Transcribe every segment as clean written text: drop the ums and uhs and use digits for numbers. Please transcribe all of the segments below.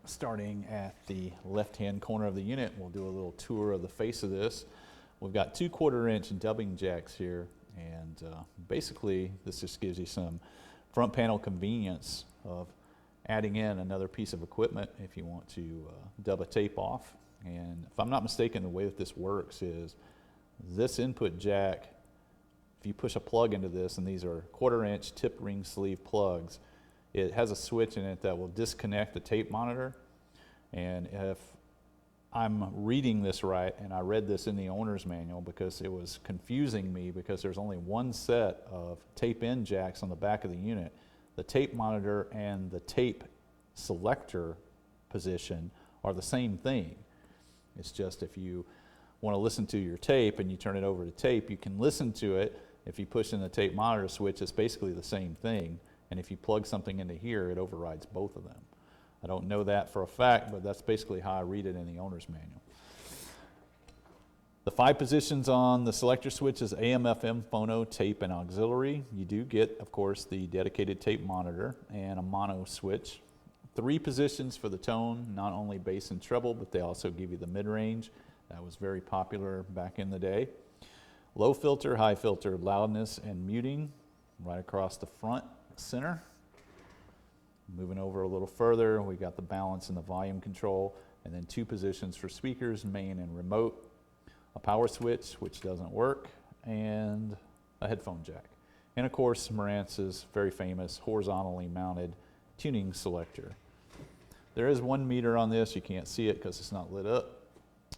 starting at the left-hand corner of the unit. We'll do a little tour of the face of this. We've got 2/4-inch dubbing jacks here, and basically this just gives you some front panel convenience of adding in another piece of equipment if you want to dub a tape off. And if I'm not mistaken, the way that this works is this input jack, if you push a plug into this, and these are 1/4-inch tip ring sleeve plugs, it has a switch in it that will disconnect the tape monitor. And if I'm reading this right, and I read this in the owner's manual because it was confusing me because there's only one set of tape in jacks on the back of the unit. The tape monitor and the tape selector position are the same thing. It's just if you want to listen to your tape and you turn it over to tape, you can listen to it. If you push in the tape monitor switch, it's basically the same thing. And if you plug something into here, it overrides both of them. I don't know that for a fact, but that's basically how I read it in the owner's manual. The 5 positions on the selector switch is AM, FM, phono, tape, and auxiliary. You do get, of course, the dedicated tape monitor and a mono switch. 3 positions for the tone, not only bass and treble, but they also give you the mid-range. That was very popular back in the day. Low filter, high filter, loudness, and muting right across the front center. Moving over a little further, we got the balance and the volume control, and then 2 positions for speakers, main and remote, a power switch, which doesn't work, and a headphone jack. And of course, Marantz's very famous horizontally mounted tuning selector. There is 1 meter on this. You can't see it because it's not lit up.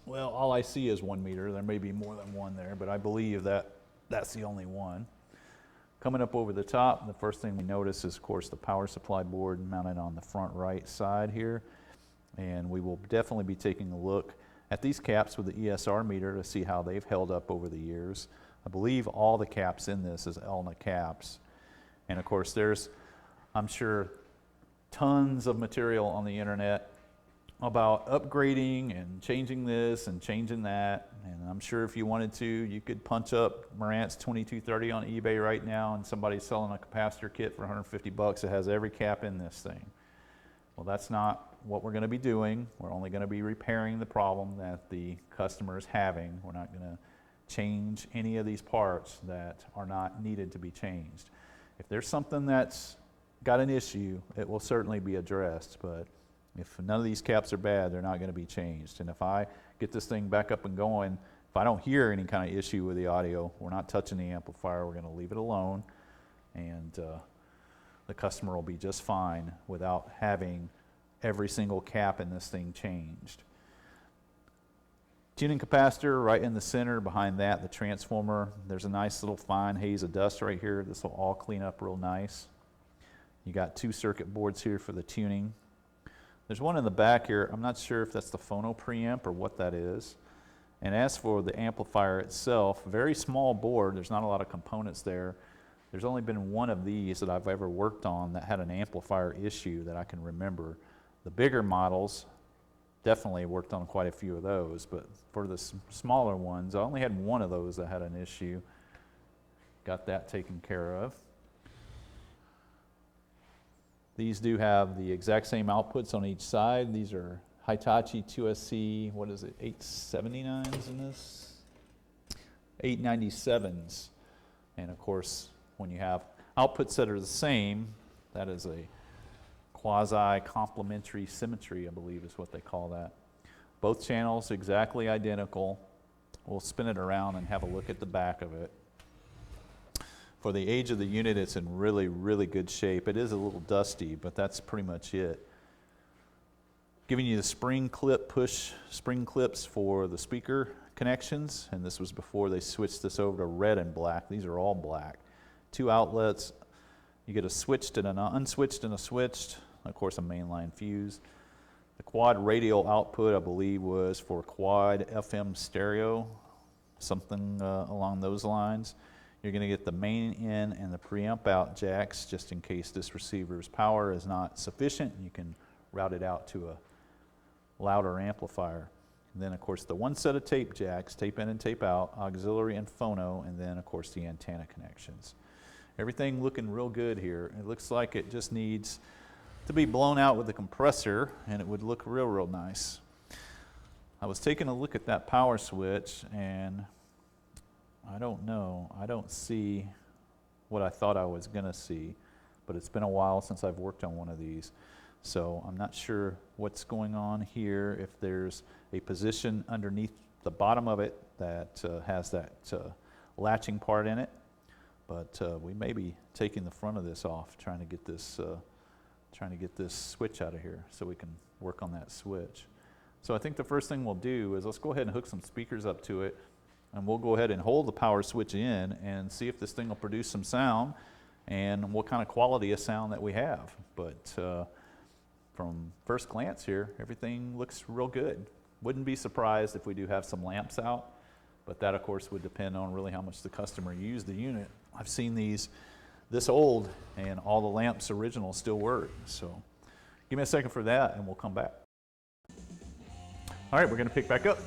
Well, all I see is 1 meter. There may be more than one there, but I believe that that's the only one. Coming up over the top, the first thing we notice is, of course, the power supply board mounted on the front right side here. And we will definitely be taking a look at these caps with the ESR meter to see how they've held up over the years. I believe all the caps in this is Elna caps. And of course, there's, I'm sure, tons of material on the internet about upgrading and changing this and changing that. And I'm sure if you wanted to, you could punch up Marantz 2230 on eBay right now and somebody's selling a capacitor kit for 150 bucks that has every cap in this thing. Well, that's not what we're going to be doing. We're only going to be repairing the problem that the customer is having. We're not going to change any of these parts that are not needed to be changed. If there's something that's got an issue, it will certainly be addressed, but if none of these caps are bad, they're not going to be changed. And if I get this thing back up and going, if I don't hear any kind of issue with the audio, we're not touching the amplifier. We're going to leave it alone, and the customer will be just fine without having every single cap in this thing changed. Tuning capacitor right in the center. Behind that, the transformer. There's a nice little fine haze of dust right here. This will all clean up real nice. You got 2 circuit boards here for the tuning. There's one in the back here. I'm not sure if that's the phono preamp or what that is. And as for the amplifier itself, very small board. There's not a lot of components there. There's only been one of these that I've ever worked on that had an amplifier issue that I can remember. The bigger models definitely worked on quite a few of those, but for the smaller ones, I only had one of those that had an issue. Got that taken care of. These do have the exact same outputs on each side. These are Hitachi 2SC, what is it, 879s in this? 897s. And of course, when you have outputs that are the same, that is a quasi-complementary symmetry, I believe is what they call that. Both channels exactly identical. We'll spin it around and have a look at the back of it. For the age of the unit, it's in really, really good shape. It is a little dusty, but that's pretty much it. Giving you the spring clip, push spring clips for the speaker connections, and this was before they switched this over to red and black. These are all black. 2 outlets. You get a switched and an unswitched and a switched. Of course, a mainline fuse. The quad radial output, I believe, was for quad FM stereo, something along those lines. You're going to get the main in and the preamp out jacks just in case this receiver's power is not sufficient. You can route it out to a louder amplifier. And then, of course, the 1 set of tape jacks, tape in and tape out, auxiliary and phono, and then, of course, the antenna connections. Everything looking real good here. It looks like it just needs to be blown out with the compressor, and it would look real nice. I was taking a look at that power switch, and I don't know. I don't see what I thought I was going to see, but it's been a while since I've worked on one of these. So I'm not sure what's going on here, if there's a position underneath the bottom of it that has that latching part in it. But we may be taking the front of this off, trying to get this switch out of here so we can work on that switch. So I think the first thing we'll do is let's go ahead and hook some speakers up to it, and we'll go ahead and hold the power switch in and see if this thing will produce some sound and what kind of quality of sound that we have. But from first glance here, everything looks real good. Wouldn't be surprised if we do have some lamps out, but that of course would depend on really how much the customer used the unit. I've seen these this old and all the lamps original still work. So give me a second for that and we'll come back. All right, we're gonna pick back up.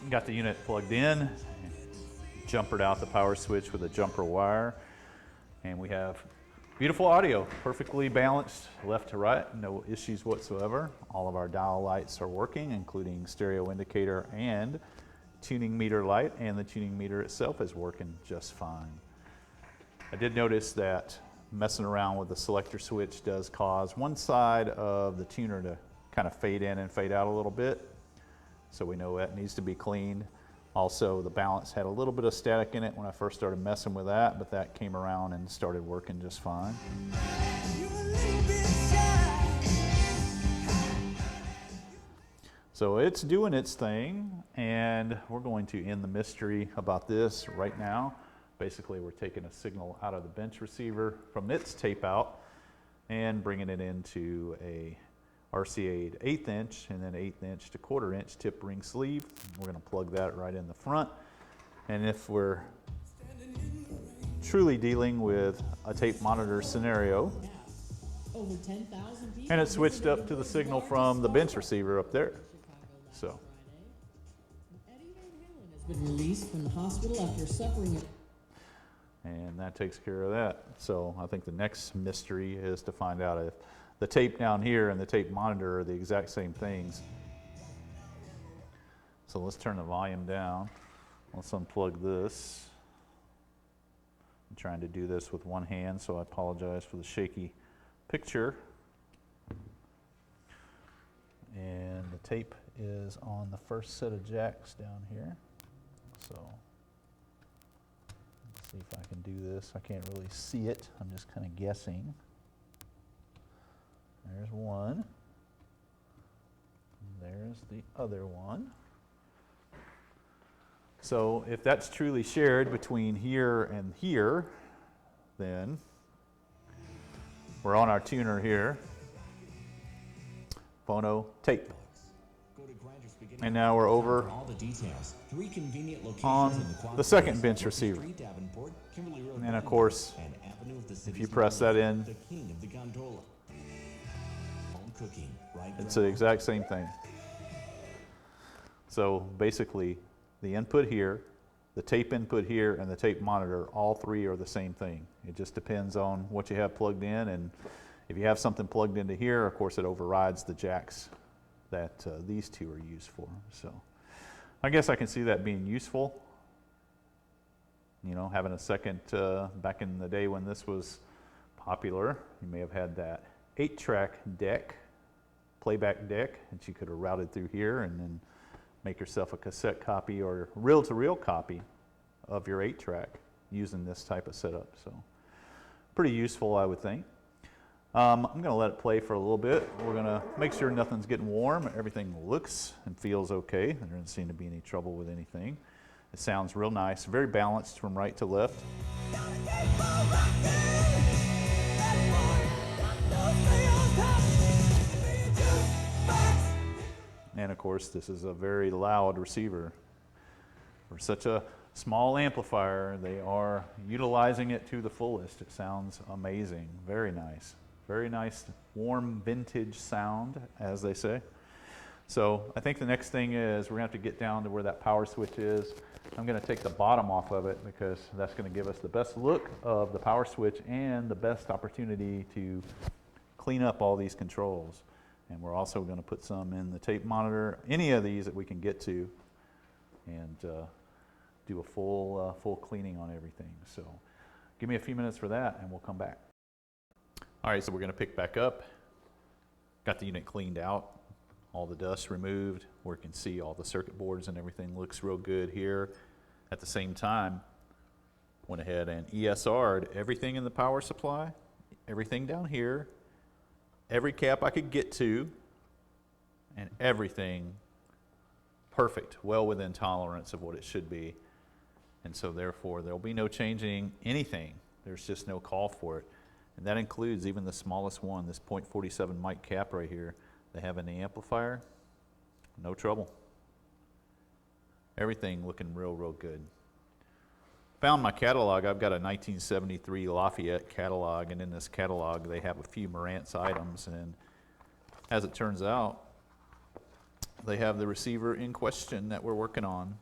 Got the unit plugged in, jumpered out the power switch with a jumper wire, and we have beautiful audio, perfectly balanced left to right, no issues whatsoever. All of our dial lights are working, including stereo indicator and tuning meter light, and the tuning meter itself is working just fine. I did notice that messing around with the selector switch does cause one side of the tuner to kind of fade in and fade out a little bit. So we know that needs to be cleaned. Also, the balance had a little bit of static in it when I first started messing with that, but that came around and started working just fine. So it's doing its thing, and we're going to end the mystery about this right now. Basically, we're taking a signal out of the bench receiver from its tape out and bringing it into a RCA'd 1/8 inch and then 1/8 inch to 1/4 inch tip ring sleeve. We're going to plug that right in the front. And if we're truly dealing with a tape monitor scenario, and it's switched up to the signal from the bench receiver up there. So. Been released from the hospital after suffering. And that takes care of that. So I think the next mystery is to find out if the tape down here and the tape monitor are the exact same things. So let's turn the volume down. Let's unplug this. I'm trying to do this with one hand, so I apologize for the shaky picture. And the tape is on the first set of jacks down here. So let's see if I can do this. I can't really see it. I'm just kind of guessing. There's one. There's the other one. So if that's truly shared between here and here, then we're on our tuner here. Phono tape. And now we're over on the second bench receiver. And of course, if you press that in, it's the exact same thing. So basically, the input here, the tape input here, and the tape monitor, all three are the same thing. It just depends on what you have plugged in, and if you have something plugged into here, of course it overrides the jacks that these two are used for. So I guess I can see that being useful. You know, having a second, back in the day when this was popular, you may have had that 8-track deck, playback deck, that you could have routed through here and then make yourself a cassette copy or reel-to-reel copy of your 8-track using this type of setup. So pretty useful, I would think. I'm going to let it play for a little bit. We're going to make sure nothing's getting warm. Everything looks and feels okay. There doesn't seem to be any trouble with anything. It sounds real nice, very balanced from right to left. And of course, this is a very loud receiver. For such a small amplifier, they are utilizing it to the fullest. It sounds amazing, very nice. Very nice, warm, vintage sound, as they say. So I think the next thing is we're going to have to get down to where that power switch is. I'm going to take the bottom off of it because that's going to give us the best look of the power switch and the best opportunity to clean up all these controls. And we're also going to put some in the tape monitor, any of these that we can get to, and do a full cleaning on everything. So give me a few minutes for that and we'll come back. All right, so we're going to pick back up. Got the unit cleaned out, all the dust removed. We can see all the circuit boards and everything looks real good here. At the same time, went ahead and ESR'd everything in the power supply, everything down here, every cap I could get to, and everything perfect, well within tolerance of what it should be. And so therefore, there'll be no changing anything. There's just no call for it. And that includes even the smallest one, this .47 mic cap right here. They have an amplifier, no trouble. Everything looking real good. Found my catalog. I've got a 1973 Lafayette catalog, and in this catalog they have a few Marantz items, and as it turns out, they have the receiver in question that we're working on.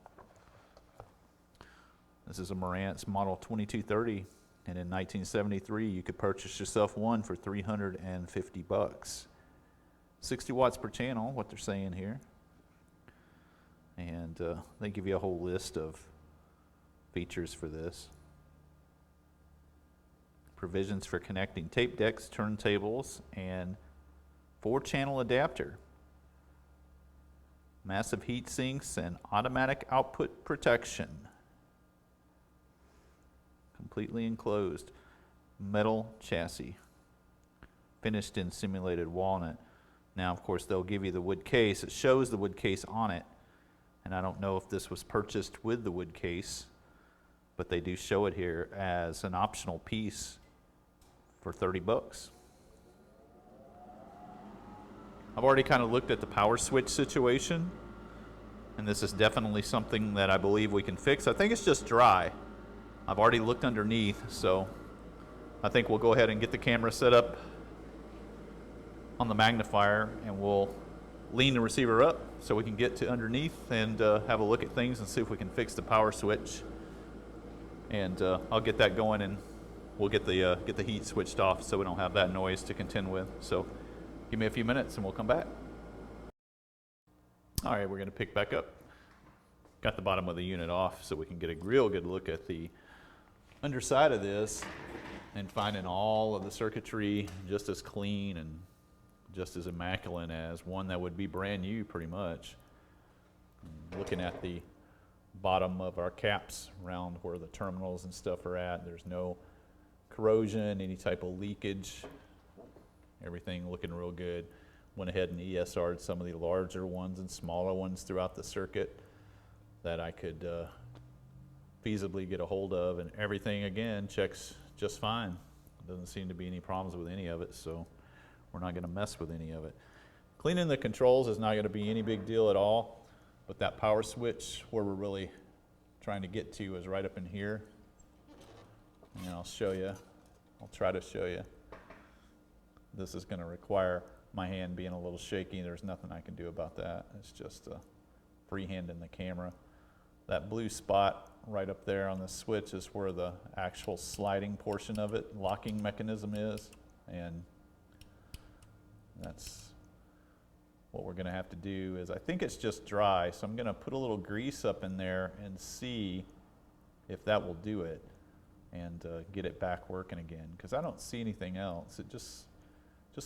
This is a Marantz model 2230, and in 1973 you could purchase yourself one for 350 bucks. 60 watts per channel, what they're saying here. And they give you a whole list of features for this. Provisions for connecting tape decks, turntables, and 4-channel adapter. Massive heat sinks and automatic output protection. Completely enclosed metal chassis. Finished in simulated walnut. Now, of course, they'll give you the wood case. It shows the wood case on it. And I don't know if this was purchased with the wood case, but they do show it here as an optional piece for 30 bucks. I've already kind of looked at the power switch situation, and this is definitely something that I believe we can fix. I think it's just dry. I've already looked underneath, so I think we'll go ahead and get the camera set up on the magnifier, and we'll lean the receiver up so we can get to underneath and have a look at things and see if we can fix the power switch. And I'll get that going, and we'll get the heat switched off so we don't have that noise to contend with. So give me a few minutes and we'll come back. All right, we're going to pick back up. Got the bottom of the unit off so we can get a real good look at the underside of this and finding all of the circuitry just as clean and just as immaculate as one that would be brand new pretty much. Looking at the bottom of our caps around where the terminals and stuff are at, there's no corrosion, any type of leakage. Everything looking real good. Went ahead and ESR'd some of the larger ones and smaller ones throughout the circuit that I could feasibly get a hold of, and everything again checks just fine. Doesn't seem to be any problems with any of it, so we're not going to mess with any of it. Cleaning the controls is not going to be any big deal at all, but that power switch where we're really trying to get to is right up in here. And I'll show you. I'll try to show you. This is going to require my hand being a little shaky. There's nothing I can do about that. It's just freehand in the camera. That blue spot right up there on the switch is where the actual sliding portion of it, locking mechanism is, and that's what we're going to have to do. Is I think it's just dry, so I'm going to put a little grease up in there and see if that will do it and get it back working again, because I don't see anything else. It just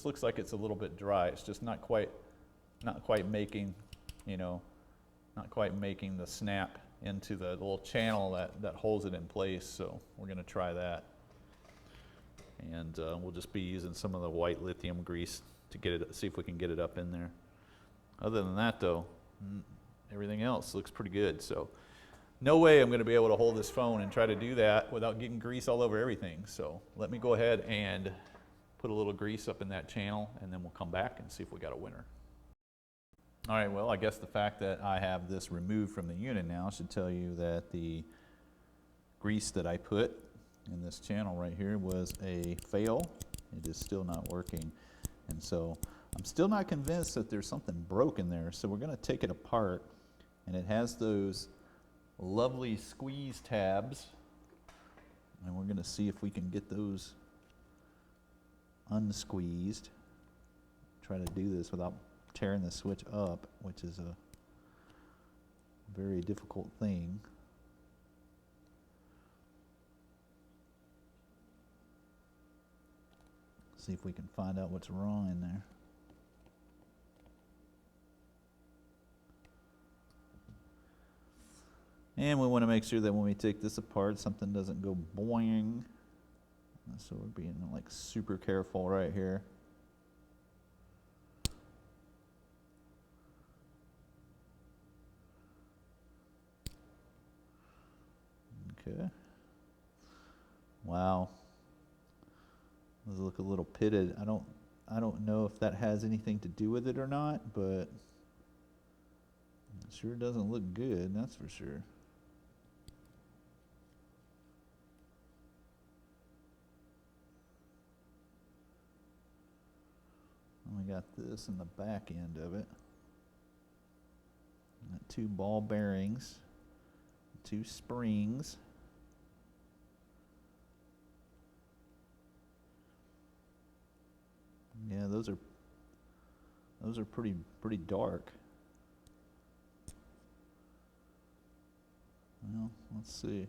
looks like it's a little bit dry. It's just not quite making, not quite making the snap into the little channel that holds it in place. So we're going to try that, and we'll just be using some of the white lithium grease to get it, see if we can get it up in there. Other than that, though, everything else looks pretty good. So no way I'm going to be able to hold this phone and try to do that without getting grease all over everything. So let me go ahead and put a little grease up in that channel, and then we'll come back and see if we got a winner. All right, well, I guess the fact that I have this removed from the unit now should tell you that the grease that I put in this channel right here was a fail. It is still not working. And so I'm still not convinced that there's something broken there. So we're going to take it apart, and it has those lovely squeeze tabs, and we're going to see if we can get those unsqueezed. try to do this without tearing the switch up, which is a very difficult thing. See if we can find out what's wrong in there. And we want to make sure that when we take this apart, something doesn't go boing. So we're being like super careful right here. Okay. Wow. Those look a little pitted. I don't know if that has anything to do with it or not, but it sure doesn't look good, that's for sure. And we got this in the back end of it. Got 2 ball bearings, 2 springs. Yeah, those are pretty dark. Well, let's see.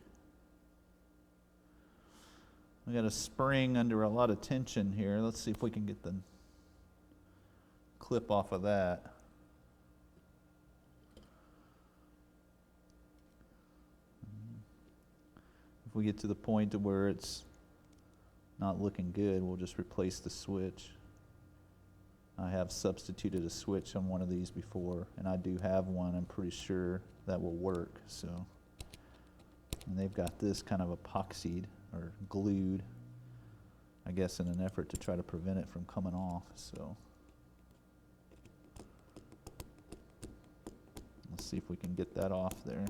We got a spring under a lot of tension here. Let's see if we can get the clip off of that. If we get to the point to where it's not looking good, we'll just replace the switch. I have substituted a switch on one of these before, and I do have one. I'm pretty sure that will work. So, and they've got this kind of epoxied or glued, I guess, in an effort to try to prevent it from coming off. So let's see if we can get that off there.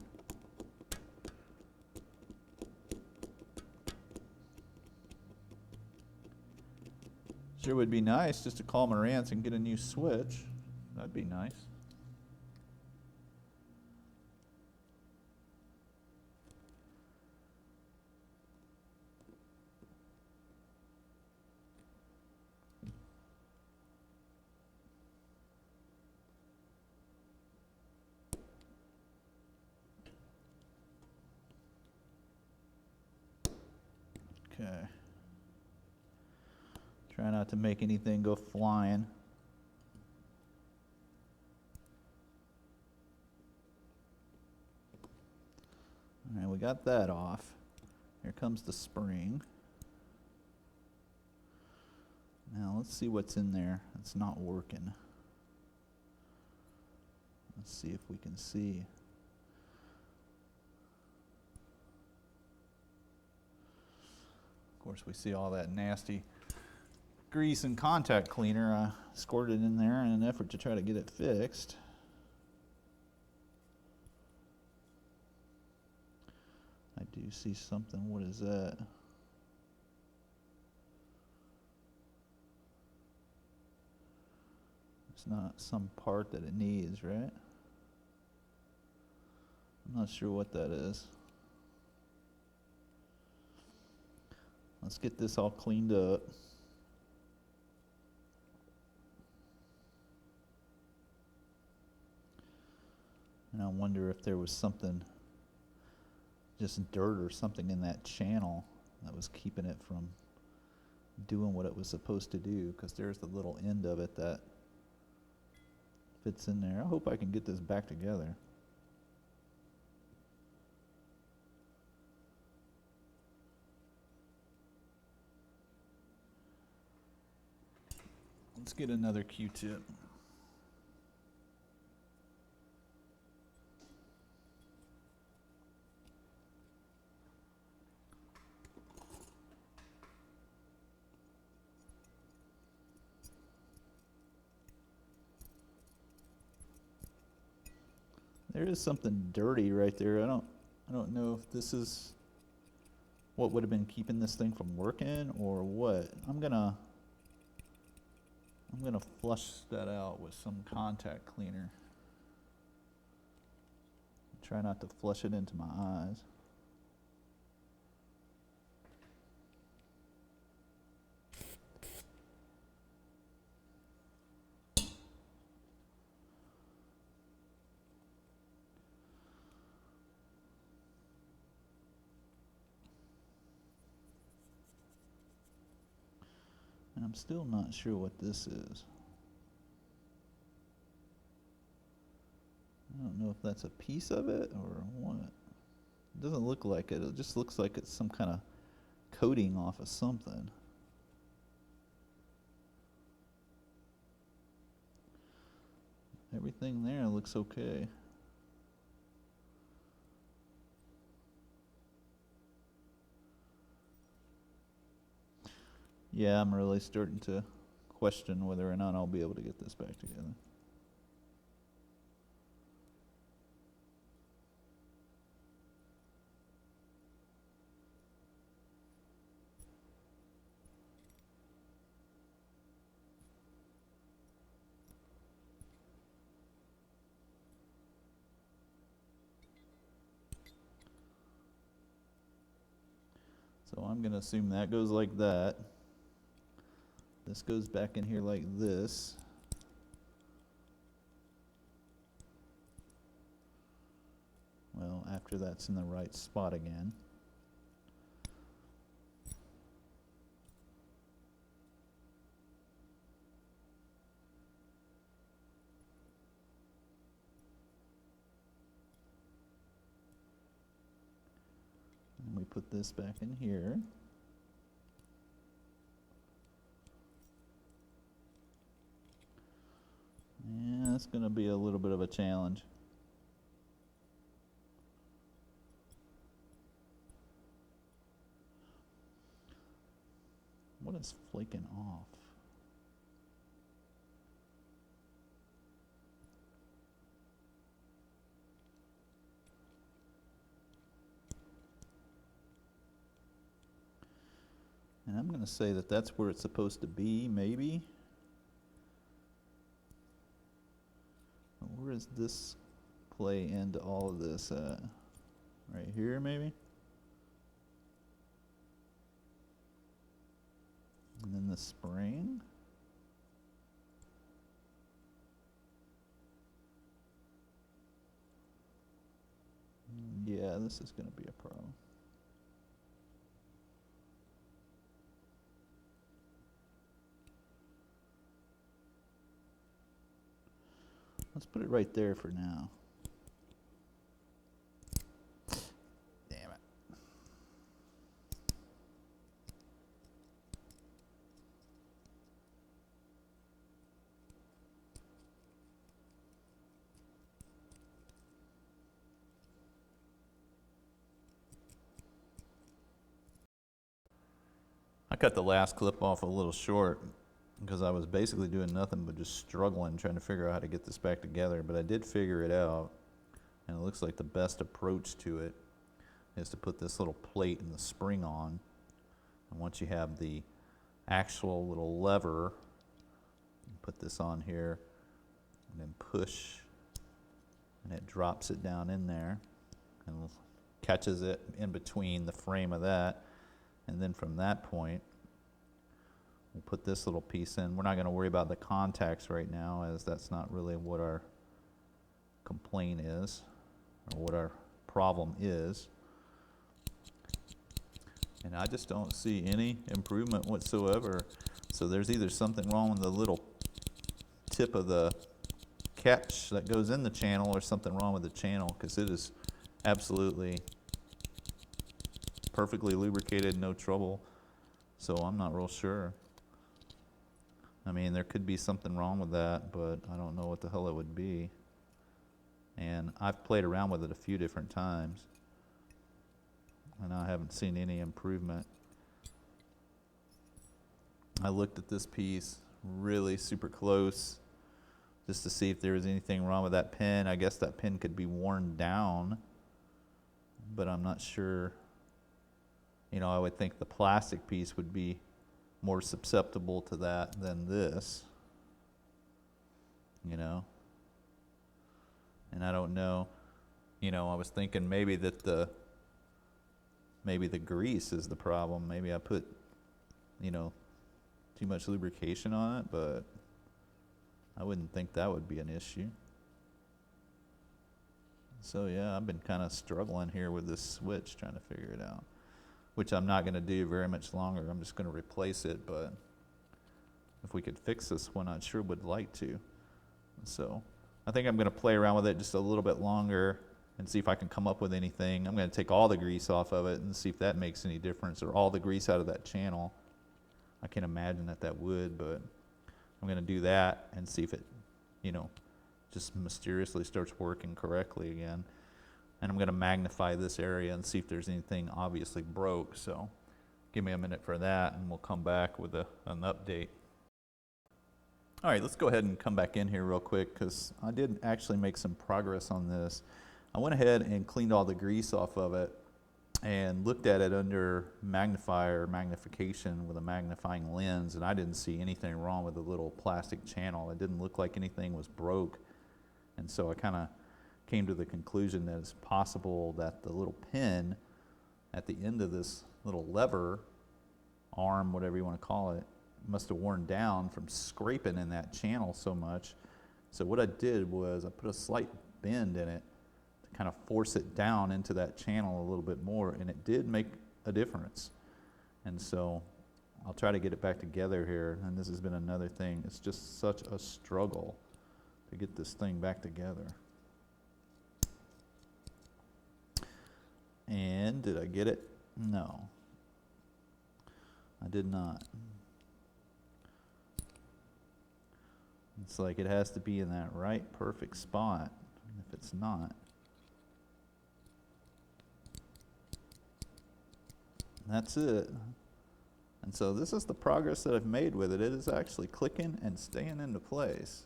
Sure would be nice just to call Marantz and get a new switch. That'd be nice. Okay. Try not to make anything go flying. All right, we got that off. Here comes the spring. Now let's see what's in there. It's not working. Let's see if we can see. Of course, we see all that nasty grease and contact cleaner. I squirted in there in an effort to try to get it fixed. I do see something. What is that? It's not some part that it needs, right? I'm not sure what that is. Let's get this all cleaned up. And I wonder if there was something, just dirt or something in that channel that was keeping it from doing what it was supposed to do, because there's the little end of it that fits in there. I hope I can get this back together. Let's get another Q-tip. There is something dirty right there. I don't know if this is what would have been keeping this thing from working or what. I'm gonna flush that out with some contact cleaner. Try not to flush it into my eyes. And I'm still not sure what this is. I don't know if that's a piece of it or what. It doesn't look like it. It just looks like it's some kind of coating off of something. Everything there looks okay. Yeah, I'm really starting to question whether or not I'll be able to get this back together. So I'm going to assume that goes like that. This goes back in here like this. Well, after that's in the right spot again. And we put this back in here. Yeah, that's going to be a little bit of a challenge. What is flaking off? And I'm going to say that that's where it's supposed to be, maybe. Where does this play into all of this at? Right here, maybe? And then the spring. Yeah, this is going to be a problem. Let's put it right there for now. Damn it. I cut the last clip off a little short because I was basically doing nothing but just struggling trying to figure out how to get this back together, but I did figure it out, and it looks like the best approach to it is to put this little plate and the spring on, and once you have the actual little lever, you put this on here and then push, and it drops it down in there and catches it in between the frame of that. And then from that point, we'll put this little piece in. We're not going to worry about the contacts right now, as that's not really what our complaint is, or what our problem is. And I just don't see any improvement whatsoever. So there's either something wrong with the little tip of the catch that goes in the channel, or something wrong with the channel, because it is absolutely perfectly lubricated, no trouble. So I'm not real sure. I mean, there could be something wrong with that, but I don't know what the hell it would be. And I've played around with it a few different times, and I haven't seen any improvement. I looked at this piece really super close just to see if there was anything wrong with that pin. I guess that pin could be worn down, but I'm not sure. You know, I would think the plastic piece would be more susceptible to that than this, you know. And I don't know, you know, I was thinking maybe that maybe the grease is the problem. Maybe I put, you know, too much lubrication on it, but I wouldn't think that would be an issue. So yeah, I've been kind of struggling here with this switch, trying to figure it out, which I'm not going to do very much longer. I'm just going to replace it, but if we could fix this one, I sure would like to. So I think I'm going to play around with it just a little bit longer and see if I can come up with anything. I'm going to take all the grease off of it and see if that makes any difference, or all the grease out of that channel. I can't imagine that would, but I'm going to do that and see if it, just mysteriously starts working correctly again. And I'm going to magnify this area and see if there's anything obviously broke. So give me a minute for that, and we'll come back with an update. All right, let's go ahead and come back in here real quick, because I did actually make some progress on this. I went ahead and cleaned all the grease off of it and looked at it under magnification with a magnifying lens, and I didn't see anything wrong with the little plastic channel. It didn't look like anything was broke. And so I kind of came to the conclusion that it's possible that the little pin at the end of this little lever arm, whatever you want to call it, must have worn down from scraping in that channel so much. So what I did was I put a slight bend in it to kind of force it down into that channel a little bit more, and it did make a difference. And so I'll try to get it back together here, and this has been another thing. It's just such a struggle to get this thing back together. And did I get it? No, I did not. It's like it has to be in that right perfect spot. If it's not, that's it. And so this is the progress that I've made with it. It is actually clicking and staying into place.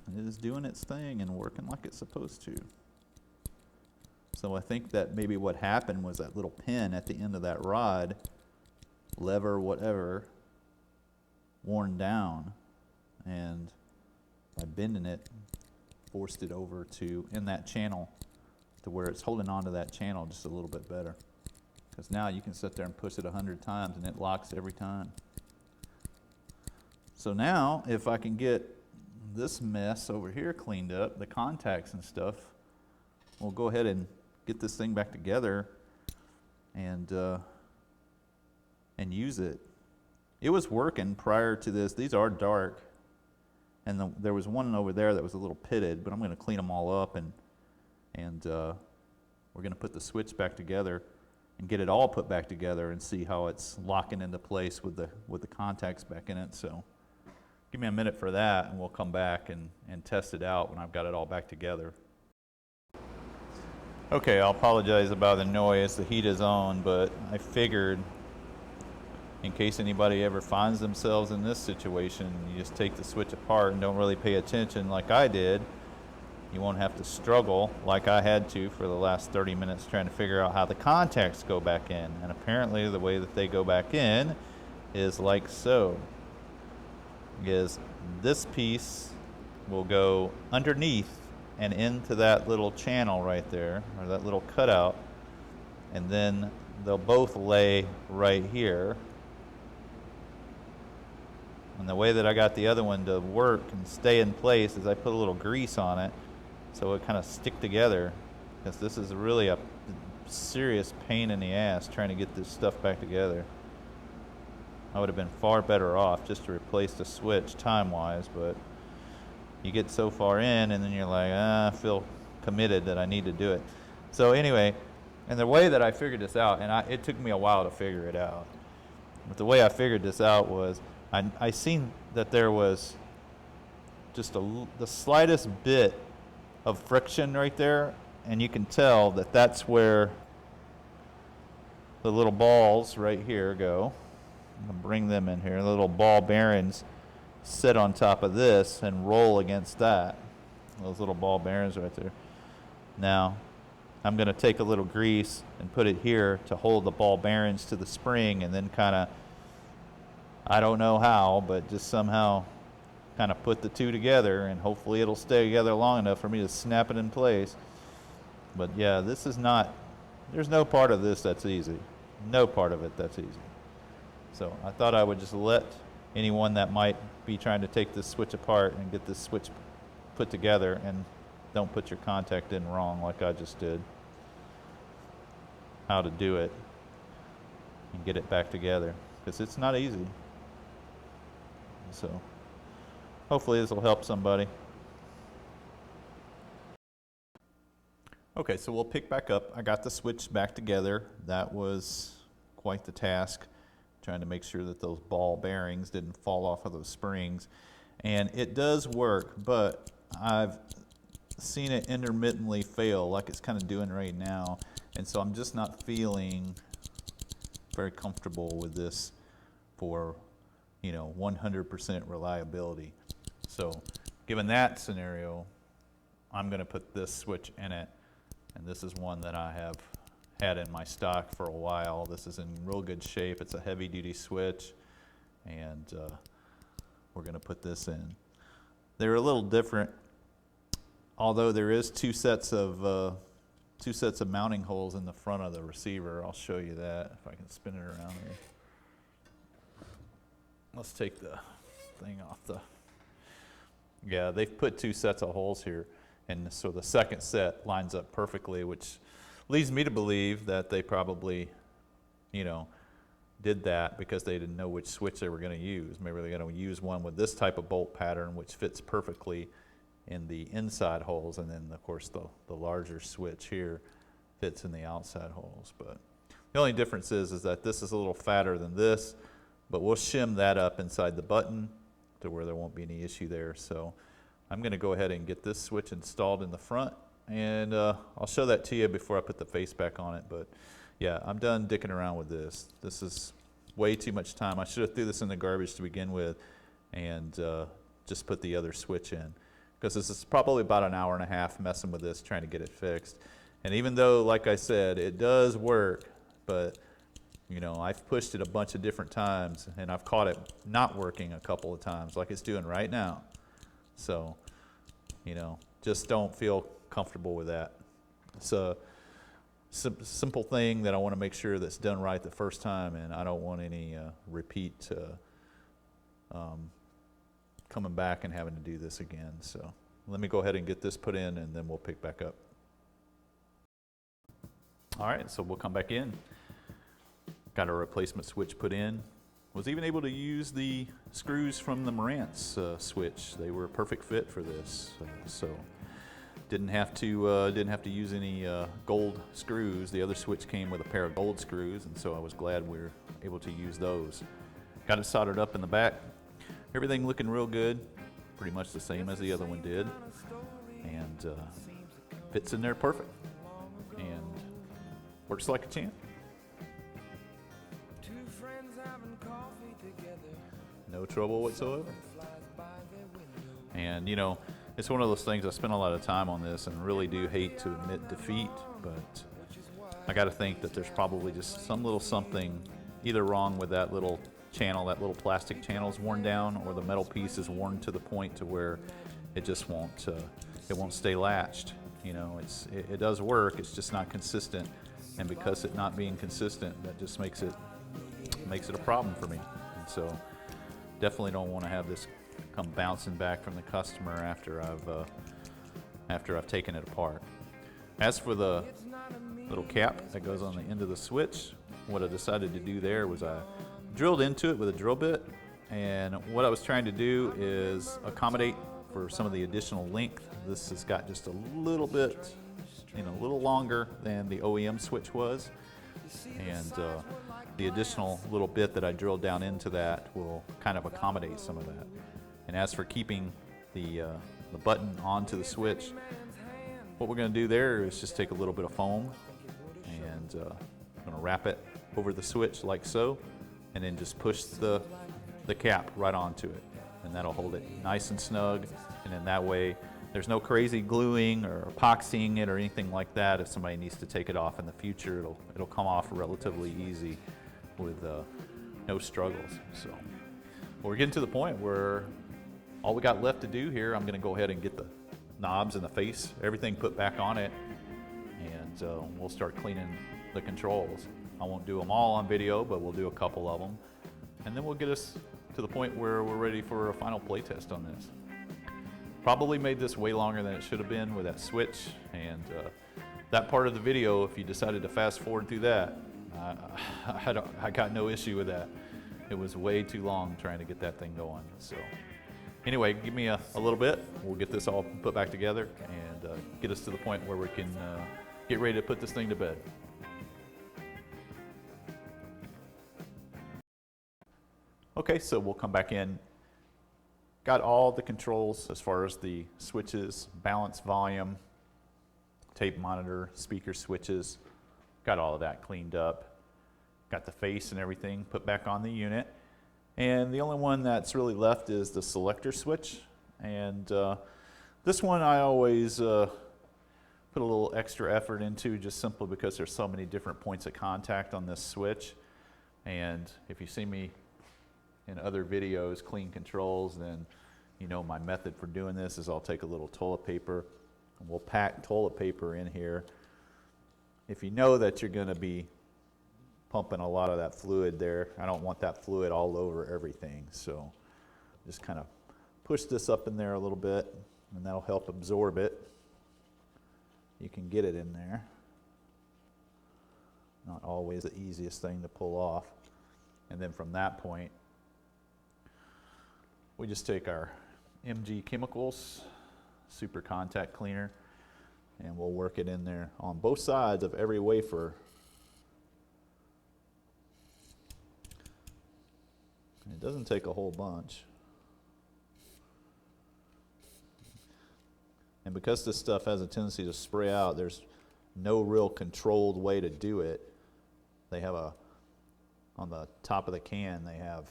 And it is doing its thing and working like it's supposed to. So I think that maybe what happened was that little pin at the end of that rod, lever, whatever, worn down, and by bending it, forced it over to in that channel to where it's holding on to that channel just a little bit better. Because now you can sit there and push it 100 times and it locks every time. So now if I can get this mess over here cleaned up, the contacts and stuff, we'll go ahead and get this thing back together and use it. It was working prior to this. These are dark, and there was one over there that was a little pitted, but I'm going to clean them all up, and we're going to put the switch back together and get it all put back together and see how it's locking into place with the contacts back in it. So give me a minute for that, and we'll come back and test it out when I've got it all back together. Okay, I'll apologize about the noise. The heat is on, but I figured in case anybody ever finds themselves in this situation, you just take the switch apart and don't really pay attention like I did. You won't have to struggle like I had to for the last 30 minutes trying to figure out how the contacts go back in. And apparently the way that they go back in is like so. Is this piece will go underneath and into that little channel right there, or that little cutout, and then they'll both lay right here. And the way that I got the other one to work and stay in place is I put a little grease on it so it kind of stick together, because this is really a serious pain in the ass trying to get this stuff back together. I would have been far better off just to replace the switch time-wise, but you get so far in and then you're like, I feel committed that I need to do it. So anyway, and the way that I figured this out, and it took me a while to figure it out, but the way I figured this out was I seen that there was just the slightest bit of friction right there, and you can tell that that's where the little balls right here go. I'm going to bring them in here. The little ball bearings sit on top of this and roll against that. Those little ball bearings right there. Now, I'm going to take a little grease and put it here to hold the ball bearings to the spring, and then kind of, I don't know how, but just somehow kind of put the two together, and hopefully it'll stay together long enough for me to snap it in place. But yeah, this is not, there's no part of this that's easy. No part of it that's easy. So I thought I would just let anyone that might be trying to take this switch apart and get this switch put together, and don't put your contact in wrong like I just did, how to do it and get it back together. because it's not easy. So hopefully this will help somebody. Okay, so we'll pick back up. I got the switch back together. That was quite the task, trying to make sure that those ball bearings didn't fall off of those springs. And it does work, but I've seen it intermittently fail like it's kind of doing right now. And so I'm just not feeling very comfortable with this for, 100% reliability. So given that scenario, I'm going to put this switch in it. And this is one that I have had in my stock for a while. This is in real good shape. It's a heavy duty switch, and we're going to put this in. They're a little different, although there is two sets of mounting holes in the front of the receiver. I'll show you that if I can spin it around here. Let's take the thing off yeah, they've put two sets of holes here, and so the second set lines up perfectly, which leads me to believe that they probably, did that because they didn't know which switch they were going to use. Maybe they're going to use one with this type of bolt pattern, which fits perfectly in the inside holes, and then of course the larger switch here fits in the outside holes. But the only difference is that this is a little fatter than this, but we'll shim that up inside the button to where there won't be any issue there. So I'm going to go ahead and get this switch installed in the front, and I'll show that to you before I put the face back on it. But yeah, I'm done dicking around with this. This is way too much time. I should have threw this in the garbage to begin with and just put the other switch in, because this is probably about an hour and a half messing with this, trying to get it fixed. And even though, like I said, it does work, but I've pushed it a bunch of different times, and I've caught it not working a couple of times, like it's doing right now. So, just don't feel comfortable with that. It's a simple thing that I want to make sure that's done right the first time, and I don't want any repeat coming back and having to do this again. So let me go ahead and get this put in, and then we'll pick back up. All right, so we'll come back in. Got a replacement switch put in. Was even able to use the screws from the Marantz switch. They were a perfect fit for this, so didn't have to use any gold screws. The other switch came with a pair of gold screws, and so I was glad we were able to use those. Got it soldered up in the back. Everything looking real good, pretty much the same as the other one did, and fits in there perfect, and works like a champ. No trouble whatsoever. And it's one of those things, I spent a lot of time on this and really do hate to admit defeat, but I got to think that there's probably just some little something either wrong with that little channel, that little plastic channel is worn down, or the metal piece is worn to the point to where it just won't stay latched. It does work, it's just not consistent, and because it not being consistent, that just makes it a problem for me. And so definitely don't want to have this come bouncing back from the customer after I've taken it apart. As for the little cap that goes on the end of the switch, what I decided to do there was I drilled into it with a drill bit, and what I was trying to do is accommodate for some of the additional length. This has got just a little bit, a little longer than the OEM switch was, and the additional little bit that I drilled down into that will kind of accommodate some of that. And as for keeping the button onto the switch, what we're going to do there is just take a little bit of foam, and I'm going to wrap it over the switch like so, and then just push the cap right onto it, and that'll hold it nice and snug. And then that way there's no crazy gluing or epoxying it or anything like that. If somebody needs to take it off in the future, it'll come off relatively easy with no struggles. So we're getting to the point where all we got left to do here, I'm going to go ahead and get the knobs and the face, everything put back on it, and we'll start cleaning the controls. I won't do them all on video, but we'll do a couple of them, and then we'll get us to the point where we're ready for a final play test on this. Probably made this way longer than it should have been with that switch, and that part of the video, if you decided to fast forward through that, I got no issue with that. It was way too long trying to get that thing going. So anyway, give me a little bit. We'll get this all put back together and get us to the point where we can get ready to put this thing to bed. Okay, so we'll come back in. Got all the controls as far as the switches, balance, volume, tape monitor, speaker switches. Got all of that cleaned up. Got the face and everything put back on the unit. And the only one that's really left is the selector switch. And this one I always put a little extra effort into, just simply because there's so many different points of contact on this switch. And if you see me in other videos clean controls, then you know my method for doing this is I'll take a little toilet paper and we'll pack toilet paper in here. If you know that you're going to be pumping a lot of that fluid there, I don't want that fluid all over everything, so just kind of push this up in there a little bit and that'll help absorb it. You can get it in there. Not always the easiest thing to pull off. And then from that point, we just take our MG Chemicals Super Contact Cleaner and we'll work it in there on both sides of every wafer. It doesn't take a whole bunch. And because this stuff has a tendency to spray out, there's no real controlled way to do it. They have on the top of the can, they have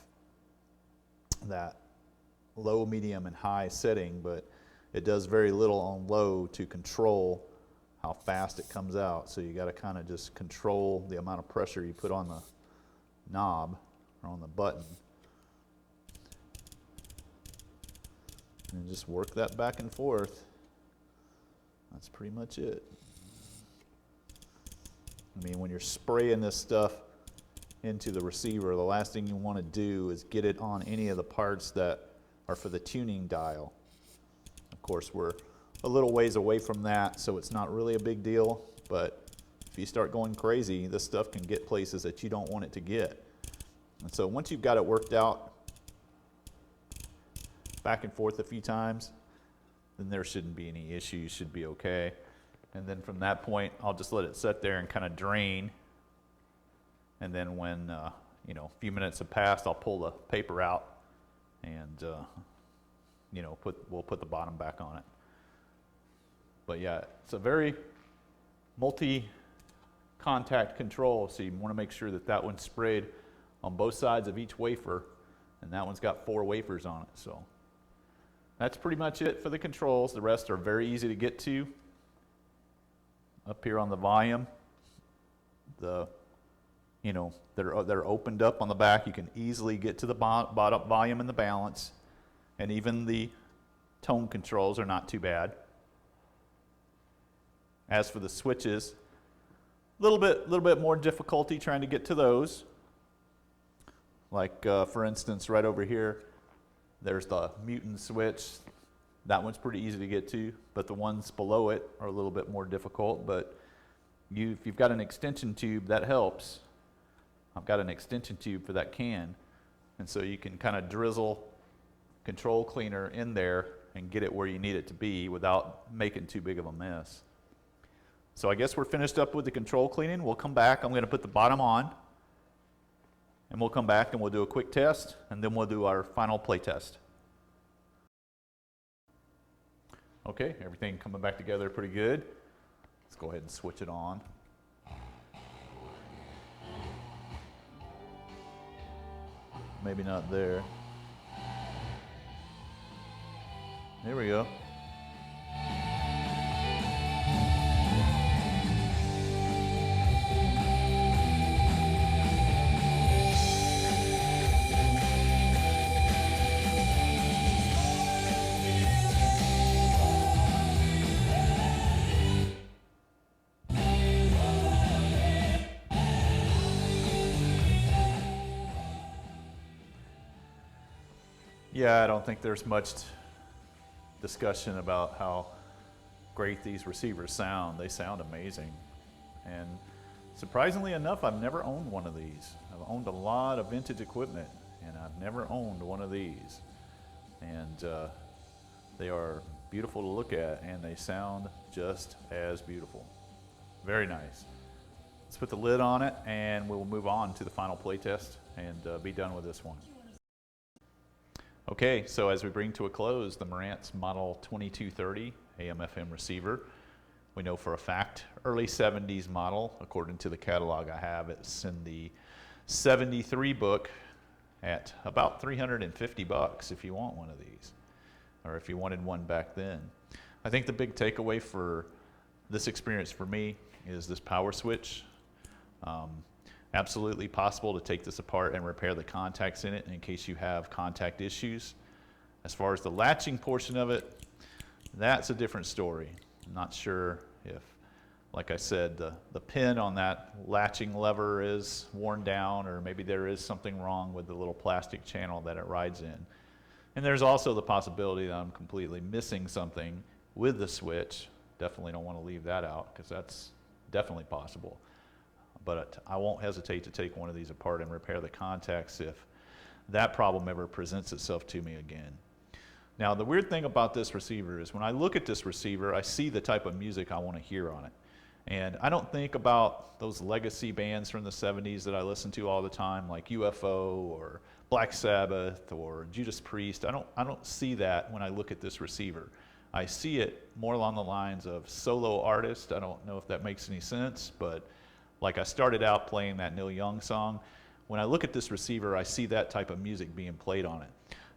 that low, medium, and high setting, but it does very little on low to control how fast it comes out. So you got to kind of just control the amount of pressure you put on the knob or on the button. And just work that back and forth. That's pretty much it. I mean, when you're spraying this stuff into the receiver, the last thing you want to do is get it on any of the parts that are for the tuning dial. Of course, we're a little ways away from that, so it's not really a big deal, but if you start going crazy, this stuff can get places that you don't want it to get. And so once you've got it worked out back and forth a few times, then there shouldn't be any issues, should be okay. And then from that point, I'll just let it sit there and kind of drain. And then when you know, a few minutes have passed, I'll pull the paper out and you know, we'll put the bottom back on it. But yeah, it's a very multi-contact control, so you want to make sure that that one's sprayed on both sides of each wafer, and that one's got 4 wafers on it. So that's pretty much it for the controls. The rest are very easy to get to. Up here on the volume, you know, they're opened up on the back. You can easily get to the bottom volume and the balance, and even the tone controls are not too bad. As for the switches, a little bit more difficulty trying to get to those. Like for instance, right over here, there's the mutant switch. That one's pretty easy to get to, but the ones below it are a little bit more difficult. But if you've got an extension tube, that helps. I've got an extension tube for that can, and so you can kind of drizzle control cleaner in there and get it where you need it to be without making too big of a mess. So I guess we're finished up with the control cleaning. We'll come back. I'm going to put the bottom on, and we'll come back and we'll do a quick test, and then we'll do our final play test. Okay, everything coming back together pretty good. Let's go ahead and switch it on. Maybe not there. There we go. Yeah, I don't think there's much discussion about how great these receivers sound. They sound amazing. And surprisingly enough, I've never owned one of these. I've owned a lot of vintage equipment, and I've never owned one of these. And they are beautiful to look at, and they sound just as beautiful. Very nice. Let's put the lid on it, and we'll move on to the final play test and be done with this one. Okay, so as we bring to a close the Marantz Model 2230 AM/FM receiver, we know for a fact early 70s model. According to the catalog I have, it's in the 73 book at about $350 if you want one of these, or if you wanted one back then. I think the big takeaway for this experience for me is this power switch. Absolutely possible to take this apart and repair the contacts in it in case you have contact issues. As far as the latching portion of it, that's a different story. I'm not sure if, like I said, the pin on that latching lever is worn down, or maybe there is something wrong with the little plastic channel that it rides in. And there's also the possibility that I'm completely missing something with the switch. Definitely don't want to leave that out, because that's definitely possible. But I won't hesitate to take one of these apart and repair the contacts if that problem ever presents itself to me again. Now, the weird thing about this receiver is when I look at this receiver, I see the type of music I want to hear on it. And I don't think about those legacy bands from the 70s that I listen to all the time, like UFO or Black Sabbath or Judas Priest. I don't see that when I look at this receiver. I see it more along the lines of solo artists. I don't know if that makes any sense, but like I started out playing that Neil Young song. When I look at this receiver, I see that type of music being played on it.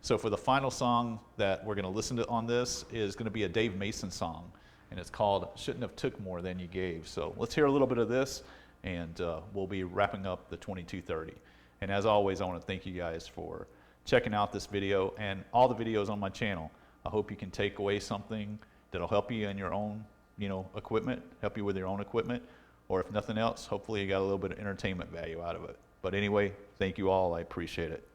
So for the final song that we're going to listen to on this is going to be a Dave Mason song, and it's called Shouldn't Have Took More Than You Gave. So let's hear a little bit of this, and we'll be wrapping up the 2230. And as always, I want to thank you guys for checking out this video and all the videos on my channel. I hope you can take away something that'll help you in your own, equipment, help you with your own equipment, or if nothing else, hopefully you got a little bit of entertainment value out of it. But anyway, thank you all. I appreciate it.